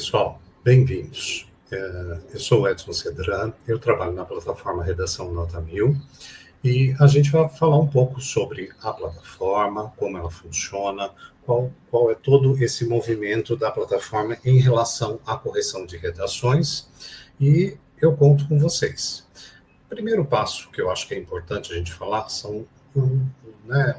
pessoal, bem-vindos. Eu sou o Edson Cedran, eu trabalho na plataforma Redação Nota 1000 e a gente vai falar um pouco sobre a plataforma, como ela funciona, qual é todo esse movimento da plataforma em relação à correção de redações e eu conto com vocês. O primeiro passo que eu acho que é importante a gente falar são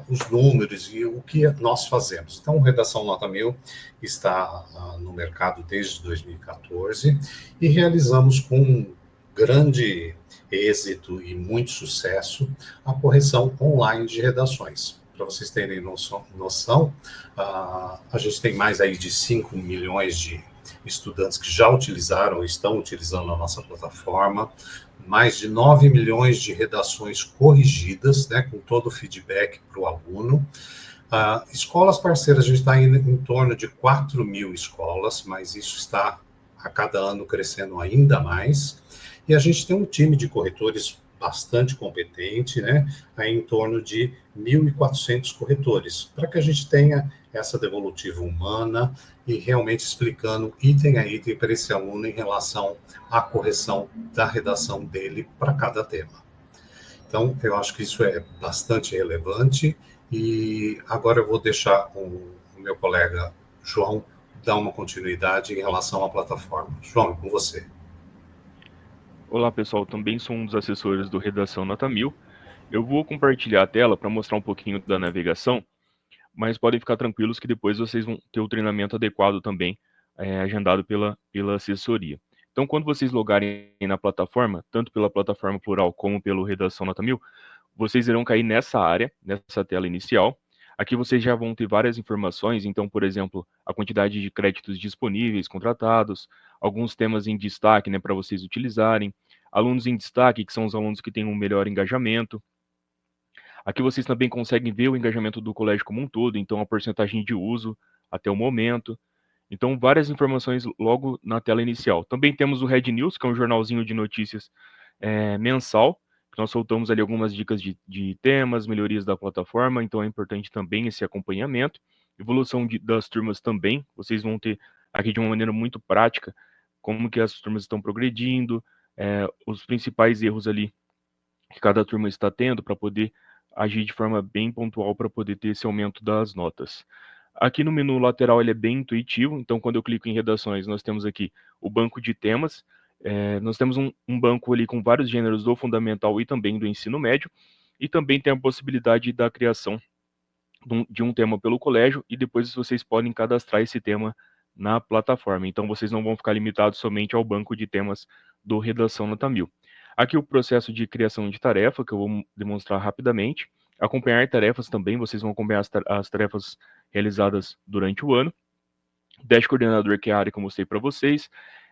os números e o que nós fazemos. Então, o Redação Nota 1000 está no mercado desde 2014 e realizamos com grande êxito e muito sucesso a correção online de redações. Para vocês terem noção, a gente tem mais aí de 5 milhões de estudantes que já utilizaram, estão utilizando a nossa plataforma, mais de 9 milhões de redações corrigidas, né, com todo o feedback para o aluno. Escolas parceiras, a gente está em torno de 4 mil escolas, mas isso está a cada ano crescendo ainda mais. E a gente tem um time de corretores bastante competente, né, aí em torno de 1.400 corretores, para que a gente tenha essa devolutiva humana e realmente explicando item a item para esse aluno em relação à correção da redação dele para cada tema. Então, eu acho que isso é bastante relevante e agora eu vou deixar o meu colega João dar uma continuidade em relação à plataforma. João, com você. Olá pessoal, também sou um dos assessores do Redação Nota 1000. Eu vou compartilhar a tela para mostrar um pouquinho da navegação, mas podem ficar tranquilos que depois vocês vão ter o treinamento adequado também, agendado pela assessoria. Então, quando vocês logarem na plataforma, tanto pela plataforma plural como pelo Redação Nota 1000, vocês irão cair nessa área, nessa tela inicial. Aqui vocês já vão ter várias informações, então, por exemplo, a quantidade de créditos disponíveis, contratados, alguns temas em destaque, né, para vocês utilizarem, alunos em destaque, que são os alunos que têm um melhor engajamento. Aqui vocês também conseguem ver o engajamento do colégio como um todo, então a porcentagem de uso até o momento. Então, várias informações logo na tela inicial. Também temos o Red News, que é um jornalzinho de notícias mensal, que nós soltamos ali algumas dicas de temas, melhorias da plataforma, então é importante também esse acompanhamento. Evolução das turmas também, vocês vão ter aqui de uma maneira muito prática como que as turmas estão progredindo, os principais erros ali que cada turma está tendo para poder agir de forma bem pontual para poder ter esse aumento das notas. Aqui no menu lateral ele é bem intuitivo, então quando eu clico em redações, nós temos aqui o banco de temas, nós temos um banco ali com vários gêneros do fundamental e também do ensino médio, e também tem a possibilidade da criação de um tema pelo colégio, e depois vocês podem cadastrar esse tema na plataforma, então vocês não vão ficar limitados somente ao banco de temas do Redação Nota 1000. Aqui o processo de criação de tarefa, que eu vou demonstrar rapidamente. Acompanhar tarefas também, vocês vão acompanhar as tarefas realizadas durante o ano. Dash coordenador, que é a área que eu mostrei para vocês.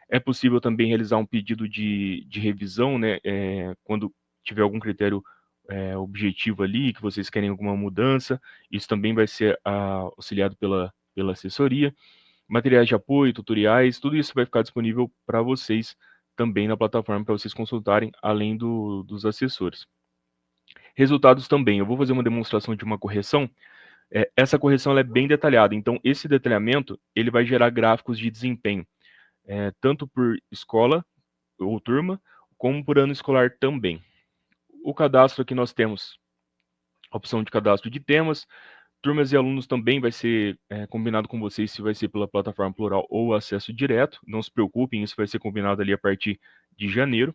É possível também realizar um pedido de revisão, né, quando tiver algum critério objetivo ali, que vocês querem alguma mudança. Isso também vai ser auxiliado pela assessoria. Materiais de apoio, tutoriais, tudo isso vai ficar disponível para vocês também na plataforma, para vocês consultarem, além dos assessores. Resultados também, eu vou fazer uma demonstração de uma correção. Essa correção ela é bem detalhada, então esse detalhamento ele vai gerar gráficos de desempenho, tanto por escola ou turma, como por ano escolar também. O cadastro aqui nós temos a opção de cadastro de temas, turmas e alunos também vai ser combinado com vocês se vai ser pela plataforma plural ou acesso direto. Não se preocupem, isso vai ser combinado ali a partir de janeiro.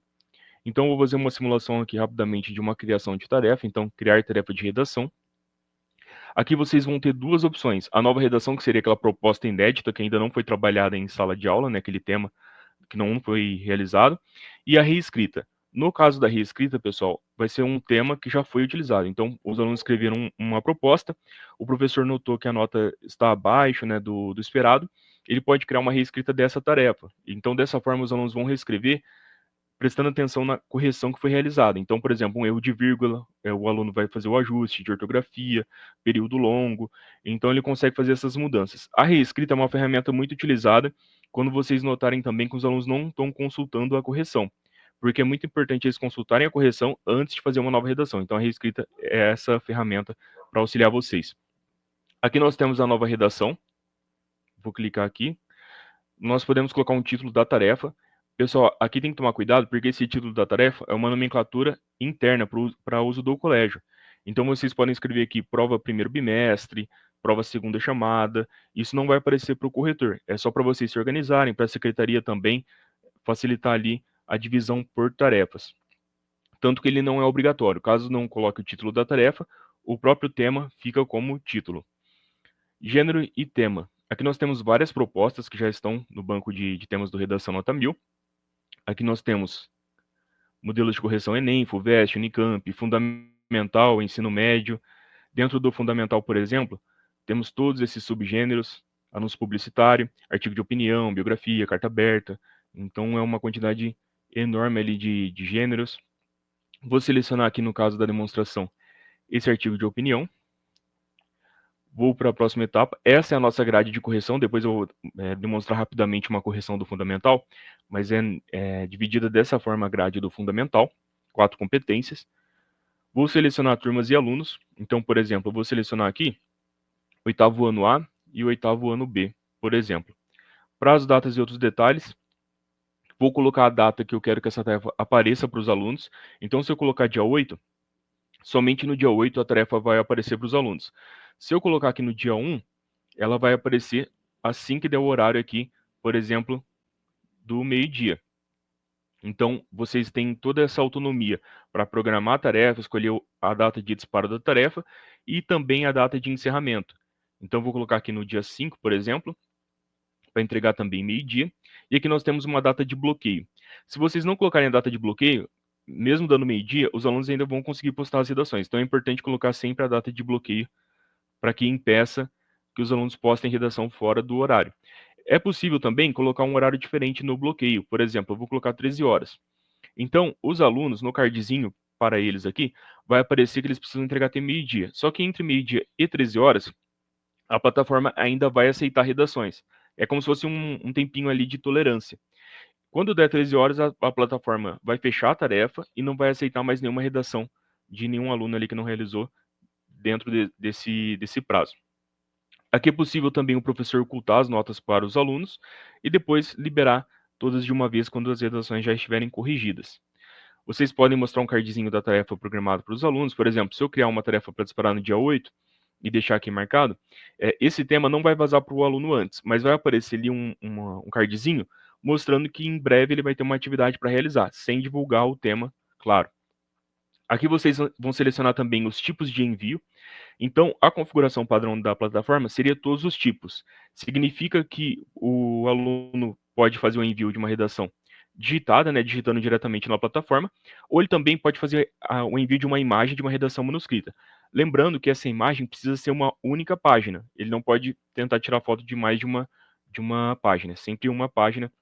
Então, eu vou fazer uma simulação aqui rapidamente de uma criação de tarefa. Então, criar tarefa de redação. Aqui vocês vão ter duas opções. A nova redação, que seria aquela proposta inédita, que ainda não foi trabalhada em sala de aula, né, aquele tema que não foi realizado. E a reescrita. No caso da reescrita, pessoal, vai ser um tema que já foi utilizado. Então, os alunos escreveram uma proposta, o professor notou que a nota está abaixo, né, do esperado, ele pode criar uma reescrita dessa tarefa. Então, dessa forma, os alunos vão reescrever prestando atenção na correção que foi realizada. Então, por exemplo, um erro de vírgula, o aluno vai fazer o ajuste de ortografia, período longo, então ele consegue fazer essas mudanças. A reescrita é uma ferramenta muito utilizada quando vocês notarem também que os alunos não estão consultando a correção, porque é muito importante eles consultarem a correção antes de fazer uma nova redação. Então, a reescrita é essa ferramenta para auxiliar vocês. Aqui nós temos a nova redação, vou clicar aqui. nós podemos colocar um título da tarefa. Pessoal, aqui tem que tomar cuidado, porque esse título da tarefa é uma nomenclatura interna para uso do colégio. Então, vocês podem escrever aqui prova primeiro bimestre, prova segunda chamada. Isso não vai aparecer para o corretor. É só para vocês se organizarem, para a secretaria também facilitar ali a divisão por tarefas. Tanto que ele não é obrigatório. Caso não coloque o título da tarefa, o próprio tema fica como título. Gênero e tema. Aqui nós temos várias propostas que já estão no banco de temas do Redação Nota 1000. Aqui nós temos modelos de correção Enem, FUVEST, Unicamp, Fundamental, Ensino Médio. Dentro do Fundamental, por exemplo, temos todos esses subgêneros, anúncio publicitário, artigo de opinião, biografia, carta aberta. Então é uma quantidade enorme ali de gêneros. Vou selecionar aqui no caso da demonstração esse artigo de opinião. Vou para a próxima etapa. Essa é a nossa grade de correção. Depois eu vou demonstrar rapidamente uma correção do fundamental, mas é dividida dessa forma a grade do fundamental, 4 competências. Vou selecionar turmas e alunos. Então, por exemplo, eu vou selecionar aqui o 8º ano A e o 8º ano B, por exemplo. Prazo, datas e outros detalhes. Vou colocar a data que eu quero que essa tarefa apareça para os alunos. Então, se eu colocar dia 8, somente no dia 8 a tarefa vai aparecer para os alunos. Se eu colocar aqui no dia 1, ela vai aparecer assim que der o horário aqui, por exemplo, do meio-dia. Então, vocês têm toda essa autonomia para programar a tarefa, escolher a data de disparo da tarefa e também a data de encerramento. Então, vou colocar aqui no dia 5, por exemplo, para entregar também meio-dia. E aqui nós temos uma data de bloqueio. Se vocês não colocarem a data de bloqueio, mesmo dando meio-dia, os alunos ainda vão conseguir postar as redações. Então, é importante colocar sempre a data de bloqueio para que impeça que os alunos postem redação fora do horário. É possível também colocar um horário diferente no bloqueio. Por exemplo, eu vou colocar 13 horas. Então, os alunos, no cardzinho para eles aqui, vai aparecer que eles precisam entregar até meio-dia. Só que entre meio-dia e 13 horas, a plataforma ainda vai aceitar redações. É como se fosse um tempinho ali de tolerância. Quando der 13 horas, a plataforma vai fechar a tarefa e não vai aceitar mais nenhuma redação de nenhum aluno ali que não realizou dentro desse prazo. Aqui é possível também o professor ocultar as notas para os alunos e depois liberar todas de uma vez quando as redações já estiverem corrigidas. Vocês podem mostrar um cardzinho da tarefa programada para os alunos. Por exemplo, se eu criar uma tarefa para disparar no dia 8 e deixar aqui marcado, esse tema não vai vazar para o aluno antes, mas vai aparecer ali um cardzinho mostrando que em breve ele vai ter uma atividade para realizar, sem divulgar o tema, claro. Aqui vocês vão selecionar também os tipos de envio. Então, a configuração padrão da plataforma seria todos os tipos. Significa que o aluno pode fazer o envio de uma redação digitada, digitando diretamente na plataforma, ou ele também pode fazer o envio de uma imagem de uma redação manuscrita. Lembrando que essa imagem precisa ser uma única página. Ele não pode tentar tirar foto de mais de uma página. Sempre uma página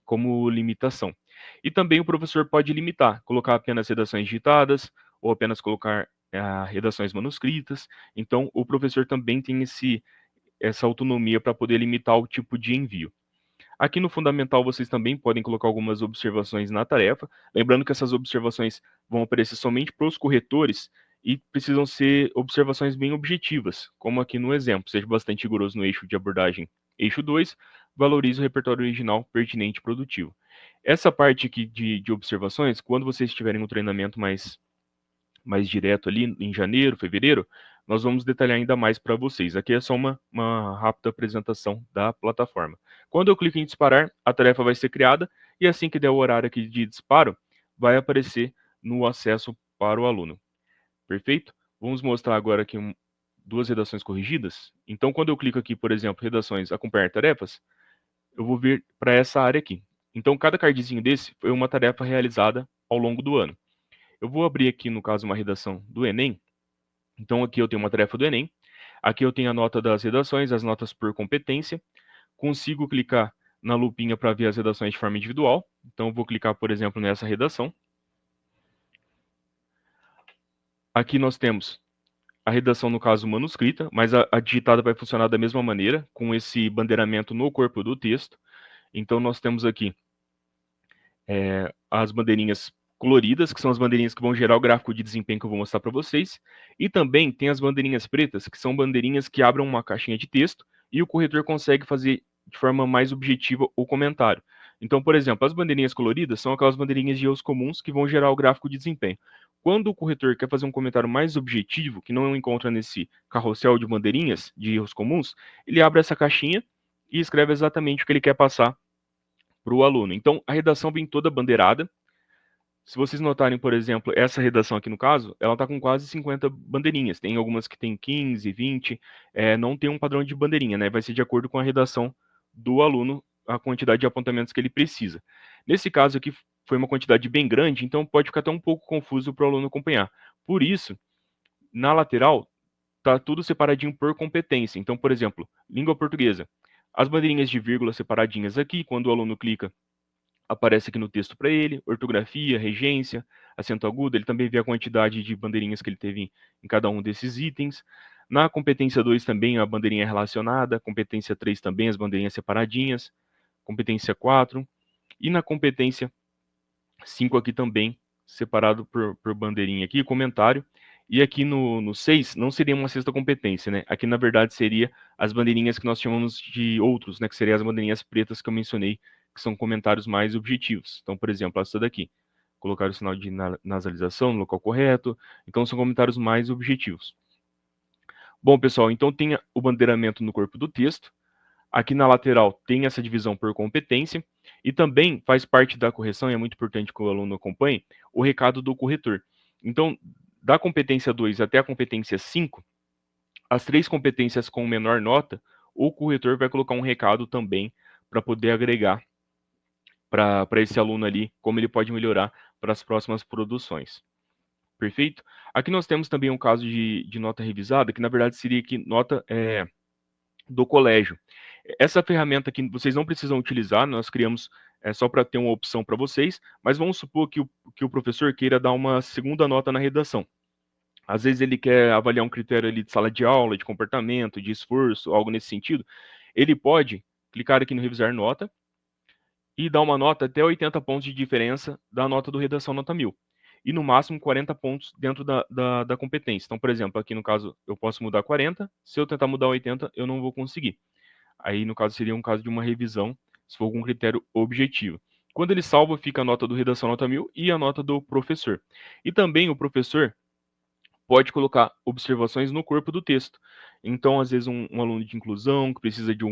como limitação. E também o professor pode limitar, colocar apenas redações digitadas ou apenas colocar redações manuscritas. Então, o professor também tem essa autonomia para poder limitar o tipo de envio. Aqui no fundamental, vocês também podem colocar algumas observações na tarefa, lembrando que essas observações vão aparecer somente para os corretores e precisam ser observações bem objetivas, como aqui no exemplo. Seja bastante rigoroso no eixo de abordagem eixo 2, valorize o repertório original pertinente e produtivo. Essa parte aqui de observações, quando vocês tiverem um treinamento mais direto ali em janeiro, fevereiro, nós vamos detalhar ainda mais para vocês. Aqui é só uma rápida apresentação da plataforma. Quando eu clico em disparar, a tarefa vai ser criada e assim que der o horário aqui de disparo, vai aparecer no acesso para o aluno. Perfeito? Vamos mostrar agora aqui duas redações corrigidas. Então, quando eu clico aqui, por exemplo, redações acompanhar tarefas, eu vou vir para essa área aqui. Então, cada cardzinho desse foi uma tarefa realizada ao longo do ano. Eu vou abrir aqui, no caso, uma redação do Enem. Então, aqui eu tenho uma tarefa do Enem. Aqui eu tenho a nota das redações, as notas por competência. Consigo clicar na lupinha para ver as redações de forma individual. Então, eu vou clicar, por exemplo, nessa redação. Aqui nós temos a redação, no caso, manuscrita, mas a digitada vai funcionar da mesma maneira, com esse bandeiramento no corpo do texto. Então, nós temos aqui as bandeirinhas coloridas, que são as bandeirinhas que vão gerar o gráfico de desempenho que eu vou mostrar para vocês. E também tem as bandeirinhas pretas, que são bandeirinhas que abrem uma caixinha de texto e o corretor consegue fazer de forma mais objetiva o comentário. Então, por exemplo, as bandeirinhas coloridas são aquelas bandeirinhas de erros comuns que vão gerar o gráfico de desempenho. Quando o corretor quer fazer um comentário mais objetivo, que não encontra nesse carrossel de bandeirinhas de erros comuns, ele abre essa caixinha e escreve exatamente o que ele quer passar para o aluno. Então, a redação vem toda bandeirada. Se vocês notarem, por exemplo, essa redação aqui no caso, ela está com quase 50 bandeirinhas. Tem algumas que tem 15, 20, não tem um padrão de bandeirinha, né? Vai ser de acordo com a redação do aluno, a quantidade de apontamentos que ele precisa. Nesse caso aqui, foi uma quantidade bem grande, então pode ficar até um pouco confuso para o aluno acompanhar. Por isso, na lateral, tá tudo separadinho por competência. Então, por exemplo, língua portuguesa. As bandeirinhas de vírgula separadinhas aqui, quando o aluno clica, aparece aqui no texto para ele, ortografia, regência, acento agudo, ele também vê a quantidade de bandeirinhas que ele teve em cada um desses itens. Na competência 2 também a bandeirinha relacionada, competência 3 também as bandeirinhas separadinhas, competência 4, e na competência 5 aqui também, separado por bandeirinha aqui, comentário. E aqui no 6 não seria uma sexta competência, né? Aqui na verdade seria as bandeirinhas que nós chamamos de outros, né? Que seriam as bandeirinhas pretas que eu mencionei, que são comentários mais objetivos. Então, por exemplo, essa daqui. Colocar o sinal de nasalização no local correto. Então, são comentários mais objetivos. Bom, pessoal, então tem o bandeiramento no corpo do texto. Aqui na lateral tem essa divisão por competência. E também faz parte da correção, e é muito importante que o aluno acompanhe, o recado do corretor. Então, da competência 2 até a competência 5, as 3 competências com menor nota, o corretor vai colocar um recado também para poder agregar para esse aluno ali, como ele pode melhorar para as próximas produções. Perfeito? Aqui nós temos também um caso de nota revisada, que na verdade seria aqui nota do colégio. Essa ferramenta aqui vocês não precisam utilizar, nós criamos só para ter uma opção para vocês, mas vamos supor que o professor queira dar uma segunda nota na redação. Às vezes ele quer avaliar um critério ali de sala de aula, de comportamento, de esforço, algo nesse sentido. Ele pode clicar aqui no revisar nota e dar uma nota até 80 pontos de diferença da nota do redação nota 1000. E no máximo 40 pontos dentro da competência. Então, por exemplo, aqui no caso eu posso mudar 40, se eu tentar mudar 80 eu não vou conseguir. Aí no caso seria um caso de uma revisão, se for algum critério objetivo. Quando ele salva, fica a nota do redação nota 1000 e a nota do professor. E também o professor pode colocar observações no corpo do texto. Então, às vezes, um aluno de inclusão que precisa de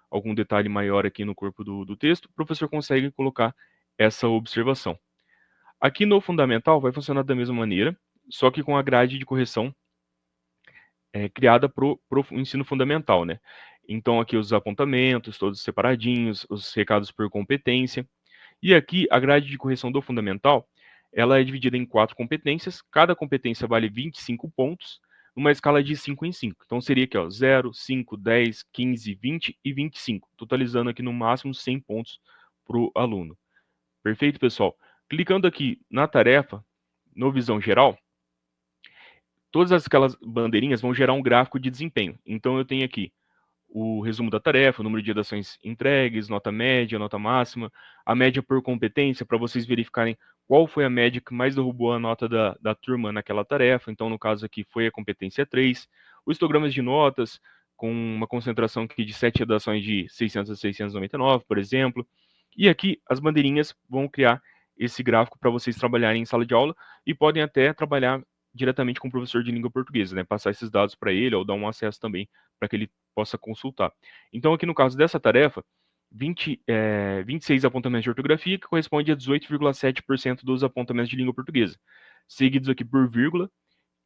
algum detalhe maior aqui no corpo do texto, o professor consegue colocar essa observação. Aqui no fundamental vai funcionar da mesma maneira, só que com a grade de correção criada para o ensino fundamental, né? Então, aqui os apontamentos, todos separadinhos, os recados por competência. E aqui, a grade de correção do fundamental, ela é dividida em 4 competências. Cada competência vale 25 pontos, numa escala de 5 em 5. Então, seria aqui, ó, 0, 5, 10, 15, 20 e 25. Totalizando aqui no máximo 100 pontos para o aluno. Perfeito, pessoal? Clicando aqui na tarefa, no Visão Geral, todas aquelas bandeirinhas vão gerar um gráfico de desempenho. Então, eu tenho aqui o resumo da tarefa, o número de redações entregues, nota média, nota máxima, a média por competência, para vocês verificarem qual foi a média que mais derrubou a nota da turma naquela tarefa. Então, no caso aqui, foi a competência 3. Os histogramas de notas, com uma concentração aqui de 7 redações de 600 a 699, por exemplo. E aqui, as bandeirinhas vão criar esse gráfico para vocês trabalharem em sala de aula e podem até trabalhar diretamente com o professor de língua portuguesa, né? Passar esses dados para ele ou dar um acesso também para que ele possa consultar. Então, aqui no caso dessa tarefa, 26 apontamentos de ortografia, que corresponde a 18,7% dos apontamentos de língua portuguesa, seguidos aqui por vírgula,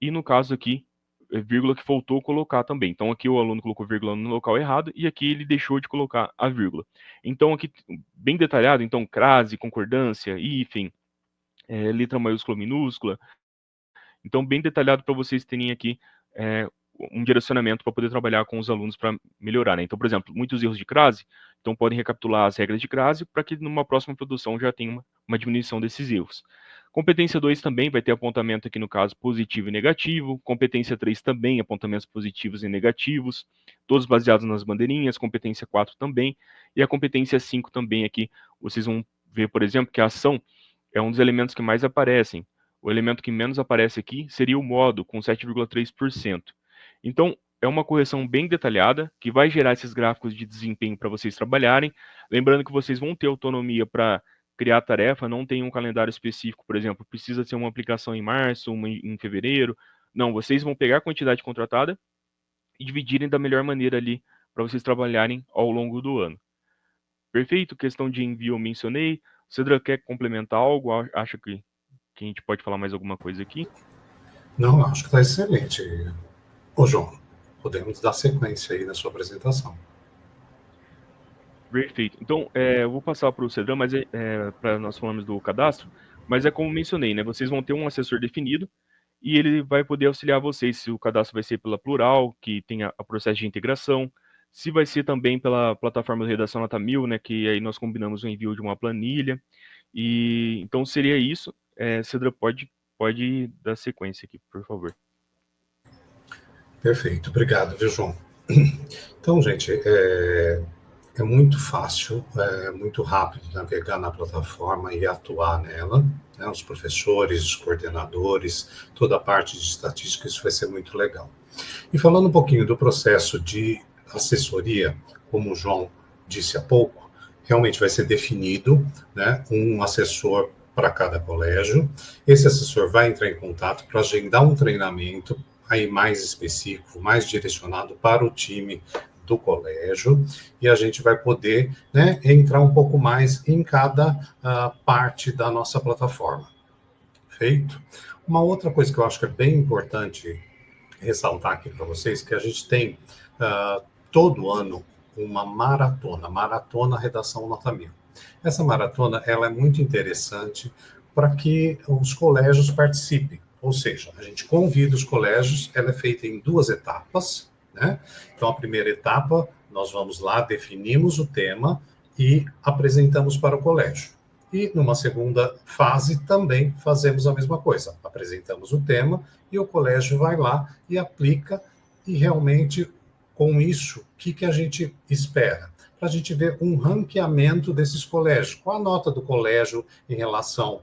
e no caso aqui, vírgula que faltou colocar também. Então, aqui o aluno colocou vírgula no local errado, e aqui ele deixou de colocar a vírgula. Então, aqui, bem detalhado, então, crase, concordância, hífen, letra maiúscula ou minúscula. Então, bem detalhado para vocês terem aqui um direcionamento para poder trabalhar com os alunos para melhorar, né? Então, por exemplo, muitos erros de crase, então podem recapitular as regras de crase para que numa próxima produção já tenha uma diminuição desses erros. Competência 2 também vai ter apontamento aqui no caso positivo e negativo. Competência 3 também, apontamentos positivos e negativos, todos baseados nas bandeirinhas. Competência 4 também. E a competência 5 também aqui, vocês vão ver, por exemplo, que a ação é um dos elementos que mais aparecem. O elemento que menos aparece aqui seria o modo, com 7,3%. Então, é uma correção bem detalhada, que vai gerar esses gráficos de desempenho para vocês trabalharem. Lembrando que vocês vão ter autonomia para criar tarefa, não tem um calendário específico, por exemplo, precisa ser uma aplicação em março, uma em fevereiro. Não, vocês vão pegar a quantidade contratada e dividirem da melhor maneira ali para vocês trabalharem ao longo do ano. Perfeito? Questão de envio eu mencionei. Cedra quer complementar algo? Acha que a gente pode falar mais alguma coisa aqui? Não, acho que está excelente. Ô, João, podemos dar sequência aí na sua apresentação. Perfeito. Então, eu vou passar para o Cedrão, mas para nós falamos do cadastro, mas é como mencionei, né? Vocês vão ter um assessor definido e ele vai poder auxiliar vocês se o cadastro vai ser pela Plural, que tem a processo de integração, se vai ser também pela plataforma de redação Nota 1000, né? Que aí nós combinamos o envio de uma planilha. E então seria isso. Cedra, pode dar sequência aqui, por favor. Perfeito, obrigado, viu, João? Então, gente, é muito fácil, é muito rápido navegar na plataforma e atuar nela, né? Os professores, os coordenadores, toda a parte de estatística, isso vai ser muito legal. E falando um pouquinho do processo de assessoria, como o João disse há pouco, realmente vai ser definido, né, um assessor para cada colégio. Esse assessor vai entrar em contato para agendar um treinamento aí mais específico, mais direcionado para o time do colégio, e a gente vai poder, né, entrar um pouco mais em cada parte da nossa plataforma. Feito? Uma outra coisa que eu acho que é bem importante ressaltar aqui para vocês, que a gente tem todo ano uma maratona Redação Nota 1000. Essa maratona ela é muito interessante para que os colégios participem, ou seja, a gente convida os colégios, ela é feita em 2 etapas, né? Então, a primeira etapa, nós vamos lá, definimos o tema e apresentamos para o colégio. E numa segunda fase também fazemos a mesma coisa, apresentamos o tema e o colégio vai lá e aplica, e realmente com isso, o que a gente espera? Para a gente ver um ranqueamento desses colégios, qual a nota do colégio em relação,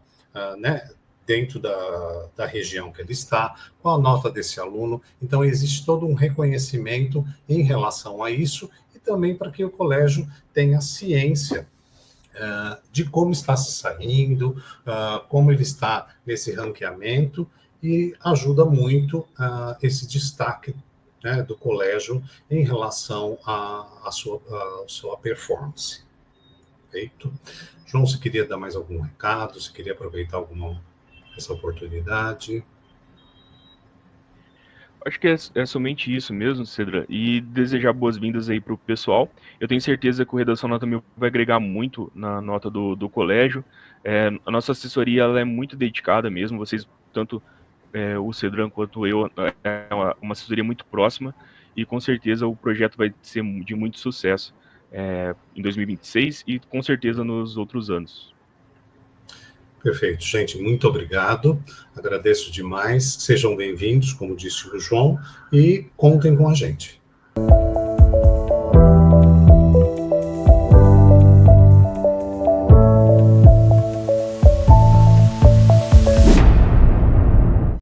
né, dentro da região que ele está, qual a nota desse aluno. Então, existe todo um reconhecimento em relação a isso, e também para que o colégio tenha ciência de como está se saindo, como ele está nesse ranqueamento, e ajuda muito esse destaque, né, do colégio em relação à sua performance. Feito? João, você queria dar mais algum recado? Você queria aproveitar essa oportunidade? Acho que é somente isso mesmo, Cedra, e desejar boas-vindas aí para o pessoal. Eu tenho certeza que o Redação Nota 1000 vai agregar muito na nota do colégio. A nossa assessoria ela é muito dedicada mesmo, vocês, tanto o Cedrão quanto eu, é uma assessoria muito próxima, e com certeza o projeto vai ser de muito sucesso em 2026 e com certeza nos outros anos. Perfeito, gente, muito obrigado, agradeço demais, sejam bem-vindos, como disse o João, e contem com a gente.